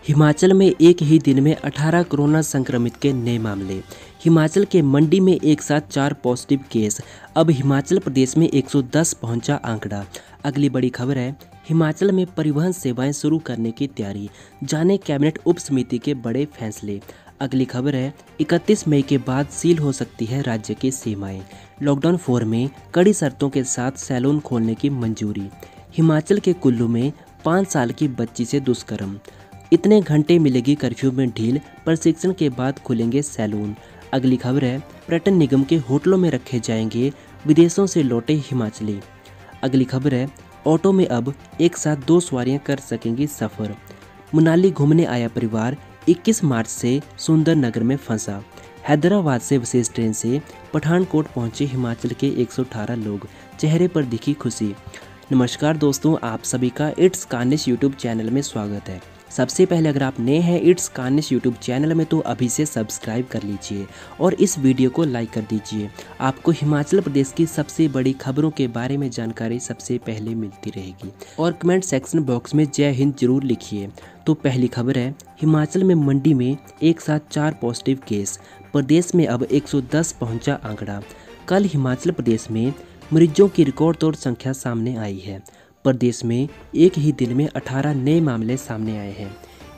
हिमाचल में एक ही दिन में 18 कोरोना संक्रमित के नए मामले। हिमाचल के मंडी में एक साथ 4 पॉजिटिव केस। अब हिमाचल प्रदेश में 110 पहुंचा आंकड़ा। अगली बड़ी खबर है, हिमाचल में परिवहन सेवाएं शुरू करने की तैयारी। जाने कैबिनेट उप समिति के बड़े फैसले। अगली खबर है, 31 मई के बाद सील हो सकती है राज्य की सीमाएं। लॉकडाउन 4 में कड़ी शर्तों के साथ सैलून खोलने की मंजूरी। हिमाचल के कुल्लू में 5 साल की बच्ची से दुष्कर्म। इतने घंटे मिलेगी कर्फ्यू में ढील, प्रशिक्षण के बाद खुलेंगे सैलून। अगली खबर है, पर्यटन निगम के होटलों में रखे जाएंगे विदेशों से लौटे हिमाचली। अगली खबर है, ऑटो में अब एक साथ 2 सवारियां कर सकेंगी सफ़र। मनाली घूमने आया परिवार 21 मार्च से सुंदरनगर में फंसा। हैदराबाद से विशेष ट्रेन से पठानकोट पहुंचे हिमाचल के 118 लोग, चेहरे पर दिखी खुशी। नमस्कार दोस्तों, आप सभी का इट्स कानिश यूट्यूब चैनल में स्वागत है। सबसे पहले अगर आप नए हैं इट्स कानिश यूट्यूब चैनल में तो अभी से सब्सक्राइब कर लीजिए और इस वीडियो को लाइक कर दीजिए। आपको हिमाचल प्रदेश की सबसे बड़ी खबरों के बारे में जानकारी सबसे पहले मिलती रहेगी। और कमेंट सेक्शन बॉक्स में जय हिंद जरूर लिखिए। तो पहली खबर है, हिमाचल में मंडी में एक साथ 4 पॉजिटिव केस। प्रदेश में अब 110 पहुंचा आंकड़ा। कल हिमाचल प्रदेश में मरीजों की रिकॉर्ड तोड़ संख्या सामने आई है। प्रदेश में एक ही दिन में 18 नए मामले सामने आए हैं।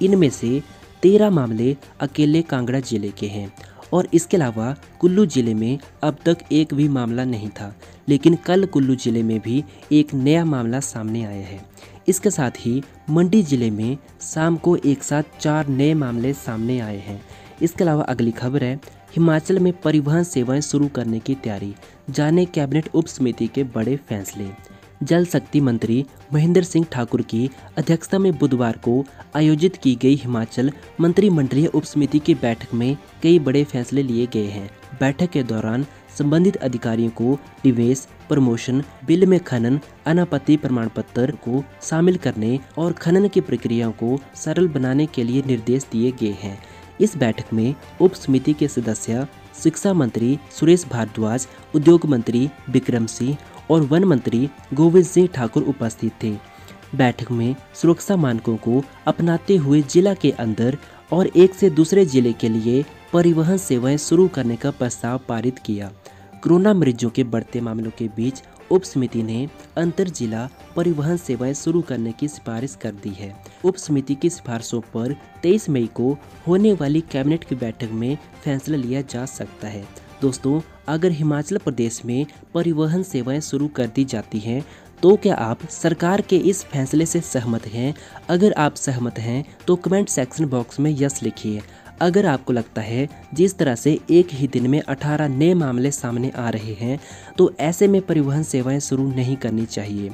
इनमें से 13 मामले अकेले कांगड़ा जिले के हैं और इसके अलावा कुल्लू जिले में अब तक एक भी मामला नहीं था, लेकिन कल कुल्लू जिले में भी एक नया मामला सामने आया है। इसके साथ ही मंडी जिले में शाम को एक साथ 4 नए मामले सामने आए हैं। इसके अलावा अगली खबर है, हिमाचल में परिवहन सेवाएं शुरू करने की तैयारी। जाने कैबिनेट उप समिति के बड़े फैसले। जल शक्ति मंत्री महेंद्र सिंह ठाकुर की अध्यक्षता में बुधवार को आयोजित की गई हिमाचल मंत्रिमंडलीय उप समिति की बैठक में कई बड़े फैसले लिए गए हैं। बैठक के दौरान संबंधित अधिकारियों को निवेश प्रमोशन बिल में खनन अनापत्ति प्रमाण पत्र को शामिल करने और खनन की प्रक्रियाओं को सरल बनाने के लिए निर्देश दिए गए हैं। इस बैठक में उप समिति के सदस्य शिक्षा मंत्री सुरेश भारद्वाज, उद्योग मंत्री बिक्रम सिंह और वन मंत्री गोविंद सिंह ठाकुर उपस्थित थे। बैठक में सुरक्षा मानकों को अपनाते हुए जिला के अंदर और एक से दूसरे जिले के लिए परिवहन सेवाएं शुरू करने का प्रस्ताव पारित किया। कोरोना मरीजों के बढ़ते मामलों के बीच उप समिति ने अंतर जिला परिवहन सेवाएं शुरू करने की सिफारिश कर दी है। उप समिति की सिफारिशों पर 23 मई को होने वाली कैबिनेट की बैठक में फैसला लिया जा सकता है। दोस्तों, अगर हिमाचल प्रदेश में परिवहन सेवाएं शुरू कर दी जाती हैं तो क्या आप सरकार के इस फैसले से सहमत हैं? अगर आप सहमत हैं तो कमेंट सेक्शन बॉक्स में यस लिखिए। अगर आपको लगता है जिस तरह से एक ही दिन में 18 नए मामले सामने आ रहे हैं तो ऐसे में परिवहन सेवाएं शुरू नहीं करनी चाहिए,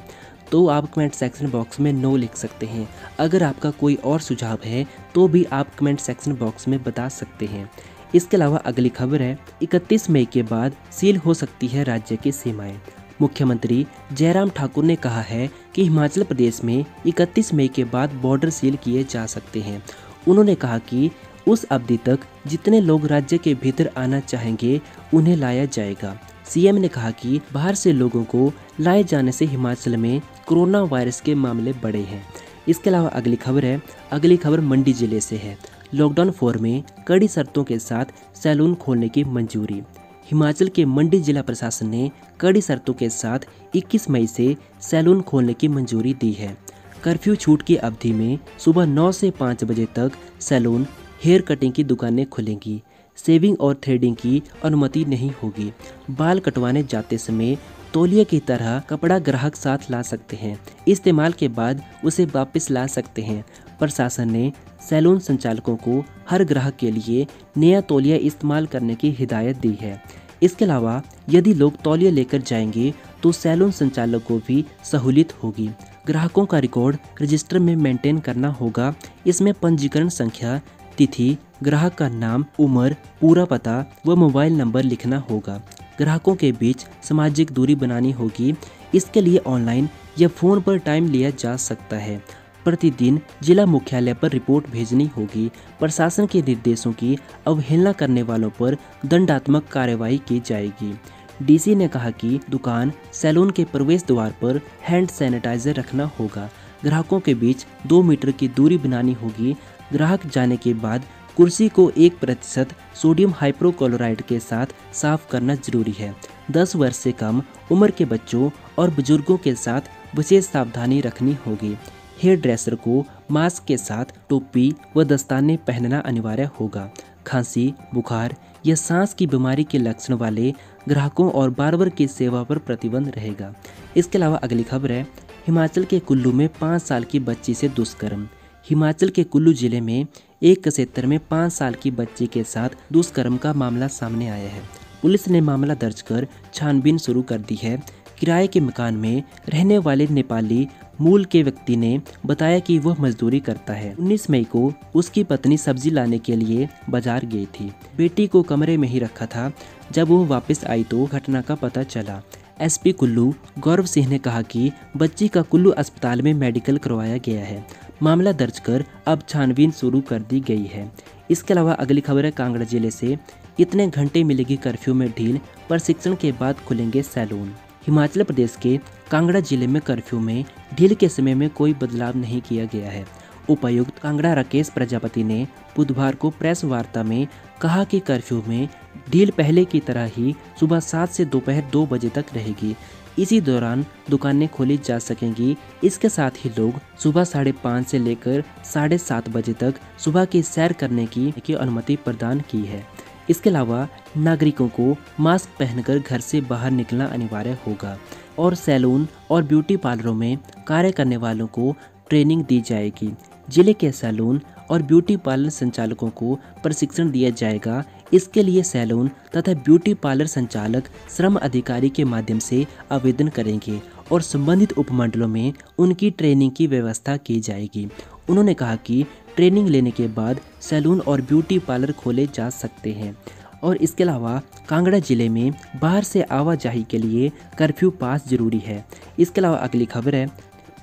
तो आप कमेंट सेक्शन बॉक्स में नो लिख सकते हैं। अगर आपका कोई और सुझाव है तो भी आप कमेंट सेक्शन बॉक्स में बता सकते हैं। इसके अलावा अगली खबर है, 31 मई के बाद सील हो सकती है राज्य की सीमाएं। मुख्यमंत्री जयराम ठाकुर ने कहा है कि हिमाचल प्रदेश में 31 मई के बाद बॉर्डर सील किए जा सकते हैं। उन्होंने कहा कि उस अवधि तक जितने लोग राज्य के भीतर आना चाहेंगे उन्हें लाया जाएगा। सीएम ने कहा कि बाहर से लोगों को लाए जाने से हिमाचल में कोरोना वायरस के मामले बढ़े हैं। इसके अलावा अगली खबर मंडी जिले से है। लॉकडाउन 4 में कड़ी शर्तों के साथ सैलून खोलने की मंजूरी। हिमाचल के मंडी जिला प्रशासन ने कड़ी शर्तों के साथ 21 मई से सैलून खोलने की मंजूरी दी है। कर्फ्यू छूट की अवधि में सुबह 9 से 5 बजे तक सैलून हेयर कटिंग की दुकानें खुलेंगी। शेविंग और थ्रेडिंग की अनुमति नहीं होगी। बाल कटवाने जाते समय तौलिया की तरह कपड़ा ग्राहक साथ ला सकते हैं। इस्तेमाल के बाद उसे वापस ला सकते हैं। प्रशासन ने सैलून संचालकों को हर ग्राहक के लिए नया तौलिया इस्तेमाल करने की हिदायत दी है। इसके अलावा यदि लोग तौलिया लेकर जाएंगे तो सैलून संचालक को भी सहूलियत होगी। ग्राहकों का रिकॉर्ड रजिस्टर में मेंटेन करना होगा। इसमें पंजीकरण संख्या, तिथि, ग्राहक का नाम, उम्र, पूरा पता व मोबाइल नंबर लिखना होगा। ग्राहकों के बीच सामाजिक दूरी बनानी होगी। इसके लिए ऑनलाइन या फ़ोन पर टाइम लिया जा सकता है। प्रतिदिन जिला मुख्यालय पर रिपोर्ट भेजनी होगी। प्रशासन के निर्देशों की अवहेलना करने वालों पर दंडात्मक कार्रवाई की जाएगी। डीसी ने कहा कि दुकान, सैलून के प्रवेश द्वार पर हैंड सैनिटाइजर रखना होगा। ग्राहकों के बीच 2 मीटर की दूरी बनानी होगी ग्राहक जाने के बाद कुर्सी को 1% सोडियम हाइपोक्लोराइड के साथ साफ करना जरूरी है। 10 वर्ष से कम उम्र के बच्चों और बुजुर्गों के साथ विशेष सावधानी रखनी होगी। हेयर ड्रेसर को मास्क के साथ टोपी व दस्ताने पहनना अनिवार्य होगा। खांसी, बुखार या सांस की बीमारी के लक्षण वाले ग्राहकों और बार्बर की सेवा पर प्रतिबंध रहेगा। इसके अलावा अगली खबर है, हिमाचल के कुल्लू में 5 साल की बच्ची से दुष्कर्म। हिमाचल के कुल्लू जिले में एक क्षेत्र में 5 साल की बच्ची के साथ दुष्कर्म का मामला सामने आया है। पुलिस ने मामला दर्ज कर छानबीन शुरू कर दी है। किराए के मकान में रहने वाले नेपाली मूल के व्यक्ति ने बताया कि वह मजदूरी करता है। 19 मई को उसकी पत्नी सब्जी लाने के लिए बाजार गई थी। बेटी को कमरे में ही रखा था। जब वो वापस आई तो घटना का पता चला। एसपी कुल्लू गौरव सिंह ने कहा कि बच्ची का कुल्लू अस्पताल में मेडिकल करवाया गया है। मामला दर्ज कर अब छानबीन शुरू कर दी गई है। इसके अलावा अगली खबर है, कांगड़ा जिले से इतने घंटे मिलेगी कर्फ्यू में ढील, प्रशिक्षण के बाद खुलेंगे सैलून। हिमाचल प्रदेश के कांगड़ा जिले में कर्फ्यू में ढील के समय में कोई बदलाव नहीं किया गया है। उपायुक्त कांगड़ा राकेश प्रजापति ने बुधवार को प्रेस वार्ता में कहा कि कर्फ्यू में ढील पहले की तरह ही सुबह 7 से दोपहर 2 बजे तक रहेगी। इसी दौरान दुकानें खोली जा सकेंगी। इसके साथ ही लोग सुबह 5:30 से लेकर 7:30 बजे तक सुबह की सैर करने की अनुमति प्रदान की है। इसके अलावा नागरिकों को मास्क पहनकर घर से बाहर निकलना अनिवार्य होगा और सैलून और ब्यूटी पार्लरों में कार्य करने वालों को ट्रेनिंग दी जाएगी। जिले के सैलून और ब्यूटी पार्लर संचालकों को प्रशिक्षण दिया जाएगा। इसके लिए सैलून तथा ब्यूटी पार्लर संचालक श्रम अधिकारी के माध्यम से आवेदन करेंगे और संबंधित उपमंडलों में उनकी ट्रेनिंग की व्यवस्था की जाएगी। उन्होंने कहा कि ट्रेनिंग लेने के बाद सैलून और ब्यूटी पार्लर खोले जा सकते हैं। और इसके अलावा कांगड़ा जिले में बाहर से आवाजाही के लिए कर्फ्यू पास जरूरी है। इसके अलावा अगली खबर है,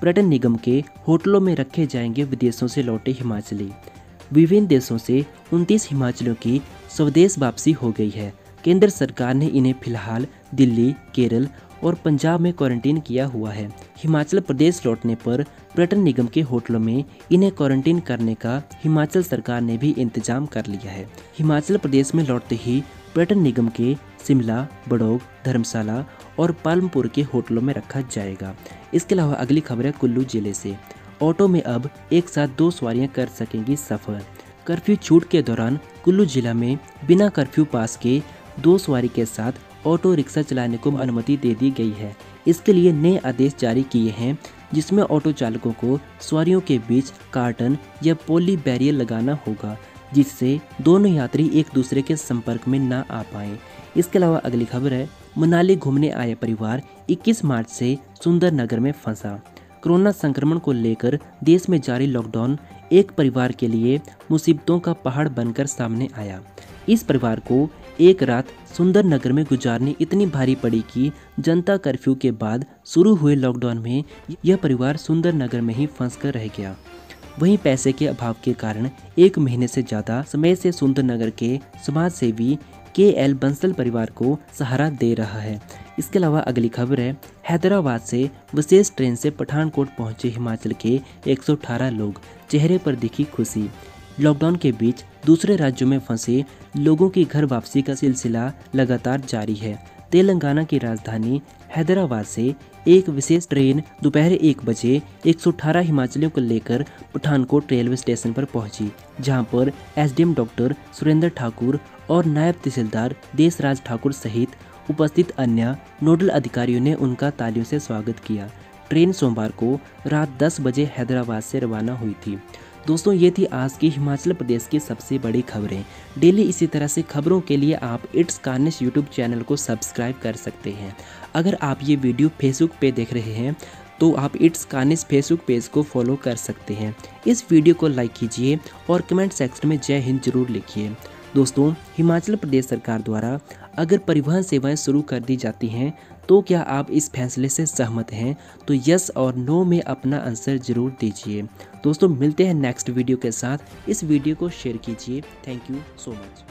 पर्यटन निगम के होटलों में रखे जाएंगे विदेशों से लौटे हिमाचली। विभिन्न देशों से 29 हिमाचलियों की स्वदेश वापसी हो गई है। केंद्र सरकार ने इन्हें फिलहाल दिल्ली, केरल और पंजाब में क्वारंटीन किया हुआ है। हिमाचल प्रदेश लौटने पर पर्यटन निगम के होटलों में इन्हें क्वारंटीन करने का हिमाचल सरकार ने भी इंतजाम कर लिया है। हिमाचल प्रदेश में लौटते ही पर्यटन निगम के शिमला, बड़ौग, धर्मशाला और पालमपुर के होटलों में रखा जाएगा। इसके अलावा अगली खबर है कुल्लू जिले से। ऑटो में अब एक साथ 2 सवारियां कर सकेंगी सफर। कर्फ्यू छूट के दौरान कुल्लू जिला में बिना कर्फ्यू पास के 2 सवारी के साथ ऑटो रिक्शा चलाने को अनुमति दे दी गई है। इसके लिए नए आदेश जारी किए हैं, जिसमें ऑटो चालकों को सवारियों के बीच कार्टन या पॉली बैरियर लगाना होगा, जिससे दोनों यात्री एक दूसरे के संपर्क में ना आ पाएं। इसके अलावा अगली खबर है, मनाली घूमने आए परिवार 21 मार्च से सुंदरनगर में फंसा। कोरोना संक्रमण को लेकर देश में जारी लॉकडाउन एक परिवार के लिए मुसीबतों का पहाड़ बनकर सामने आया। इस परिवार को एक रात सुंदरनगर में गुजारनी इतनी भारी पड़ी कि जनता कर्फ्यू के बाद शुरू हुए लॉकडाउन में यह परिवार सुंदरनगर में ही फंसकर रह गया। वहीं पैसे के अभाव के कारण 1 महीने से ज़्यादा समय से सुंदरनगर के समाज सेवी KL बंसल परिवार को सहारा दे रहा है। इसके अलावा अगली खबर है, हैदराबाद से विशेष ट्रेन से पठानकोट पहुंचे हिमाचल के 118 लोग, चेहरे पर दिखी खुशी। लॉकडाउन के बीच दूसरे राज्यों में फंसे लोगों की घर वापसी का सिलसिला लगातार जारी है। तेलंगाना की राजधानी हैदराबाद से एक विशेष ट्रेन दोपहर 1 बजे 118 हिमाचलियों को लेकर पठानकोट रेलवे स्टेशन पर पहुंची, जहां पर SDM डॉक्टर सुरेंद्र ठाकुर और नायब तहसीलदार देशराज ठाकुर सहित उपस्थित अन्य नोडल अधिकारियों ने उनका तालियों से स्वागत किया। ट्रेन सोमवार को रात 10 बजे हैदराबाद से रवाना हुई थी। दोस्तों, ये थी आज की हिमाचल प्रदेश की सबसे बड़ी खबरें। डेली इसी तरह से खबरों के लिए आप इट्स कार्निश यूट्यूब चैनल को सब्सक्राइब कर सकते हैं। अगर आप ये वीडियो फेसबुक पे देख रहे हैं तो आप इट्स कार्निश फेसबुक पेज को फॉलो कर सकते हैं। इस वीडियो को लाइक कीजिए और कमेंट सेक्शन में जय हिंद जरूर लिखिए। दोस्तों, हिमाचल प्रदेश सरकार द्वारा अगर परिवहन सेवाएं शुरू कर दी जाती हैं तो क्या आप इस फैसले से सहमत हैं? तो यस और नो में अपना आंसर जरूर दीजिए। दोस्तों, मिलते हैं नेक्स्ट वीडियो के साथ। इस वीडियो को शेयर कीजिए। Thank you so much.